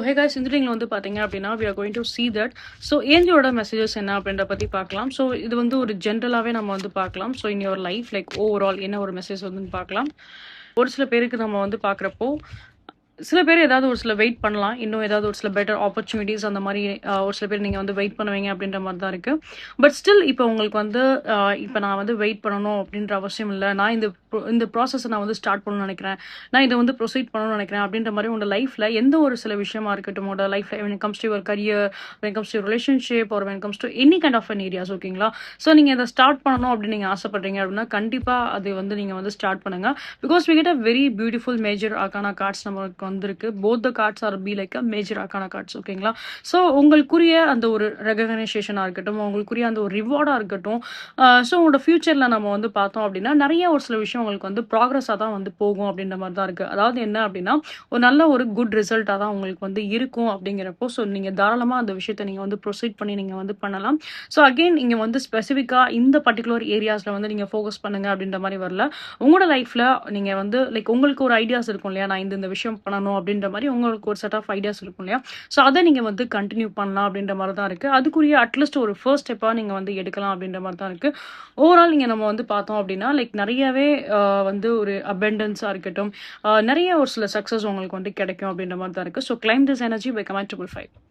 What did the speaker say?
Hey guys, இந்த ரீடிங்ல வந்து பார்த்தீங்க அப்படின்னா, we are going to see that. So ஏஞ்சலோட மெசேஜஸ் என்ன அப்படின்றத பத்தி பார்க்கலாம். ஸோ இது வந்து ஒரு ஜென்ரலாவே நம்ம வந்து பார்க்கலாம். So in your life like overall என்ன ஒரு மெசேஜ் வந்து பார்க்கலாம். ஒரு சில பேருக்கு நம்ம வந்து பார்க்குறப்போ, சில பேர் ஏதாவது ஒரு சில வெயிட் பண்ணலாம். இன்னும் ஏதாவது ஒரு சில பெட்டர் ஆப்பர்ச்சுனிட்டீஸ் அந்த மாரி ஒரு சில பேர் நீங்க வந்து வெயிட் பண்ணுவீங்க அப்படின்ற மாரி தான் இருக்கு. பட் ஸ்டில் இப்ப உங்களுக்கு வந்து இப்ப நான் வந்து வெயிட் பண்ணணும் அப்படின்ற அவசியம் இல்ல. நான் இந்த ப்ராசஸ நான் வந்து ஸ்டார்ட் பண்ணணும்னு நெனைக்கிறேன். நான் இத வந்து ப்ரொசீட் பண்ணணும்னு நெனைக்கிறேன் அப்படின்ற மாரி உங்க லைஃப்ல எந்த ஒரு சில விஷயமா இருக்கட்டும், உங்களோட லைஃப்ல when it comes to your career, when it comes to your relationship or when it comes to any kind of an areas ஓகேங்களா? ஸோ நீங்க இத ஸ்டார்ட் பண்ணணும் அப்படின்னு நீங்க ஆசைப்படுறீங்க அப்படின்னா, கண்டிப்பா அது வந்து நீங்க வந்து ஸ்டார்ட் பண்ணுங்க. Because we get a very beautiful major arcana cards நமக்கு வந்திருக்கு. Both the cards are be like a major arcana cards ஓகேங்களா? ஸோ உங்களுக்குரிய அந்த ஒரு ரெகக்னைசேஷனா இருக்கட்டும், உங்களுக்குரிய அந்த ஒரு ரிவார்டா இருக்கட்டும், ஸோ உங்களோட ஃபியூச்சர்ல நம்ம வந்து பார்த்தோம் அப்படின்னா, நெறைய ஒரு சில விஷயம் உங்களுக்கு வந்து ப்ராக்ரஸா தான் வந்து போகும் அப்படின்ற மாரி தான் இருக்கு. அதாவது என்ன அப்படின்னா, ஒரு நல்ல ஒரு குட் ரிசல்ட்டா தான் உங்களுக்கு வந்து இருக்கும் அப்படிங்கிறப்போ, ஸோ நீங்க தாராளமா அந்த விஷயத்த நீங்க வந்து ப்ரொசீட் பண்ணி நீங்க வந்து பண்ணலாம். ஸோ அகைன் இங்க வந்து ஸ்பெசிஃபிக்கா இந்த பர்ட்டிகுலர் ஏரியாஸ்ல வந்து நீங்க ஃபோக்கஸ் பண்ணுங்க அப்படின்ற மாரி வரல. உங்களோட லைஃப்ல நீங்க வந்து லைக் உங்களுக்கு ஒரு ஐடியாஸ் இருக்கும் இல்லையா? நான் இந்த விஷயம் பண்ணணும் அப்படின்ற மாரி உங்களுக்கு ஒரு செட் ஆஃப் ஐடியாஸ் இருக்கும் இல்லையா? ஸோ அத நீங்க வந்து கன்டின்யூ பண்ணலாம் அப்படின்ற மாரி தான் இருக்கு. அதுக்குரிய அட்லீஸ்ட் ஒரு ஃபர்ஸ்ட் ஸ்டெப்பா நீங்க வந்து எடுக்கலாம் அப்படின்ற மாரி தான் இருக்கு. ஓவரால் நீங்க நம்ம வந்து பார்த்தோம் அப்படின்னா, லைக் நெறையவே வந்து ஒரு அபண்டன்ஸா இருக்கட்டும், நெறைய ஒரு சில சக்சஸ் உங்களுக்கு வந்து கிடைக்கும் அப்படின்ற மாரி தான் இருக்கு. So claim this energy by comment 555.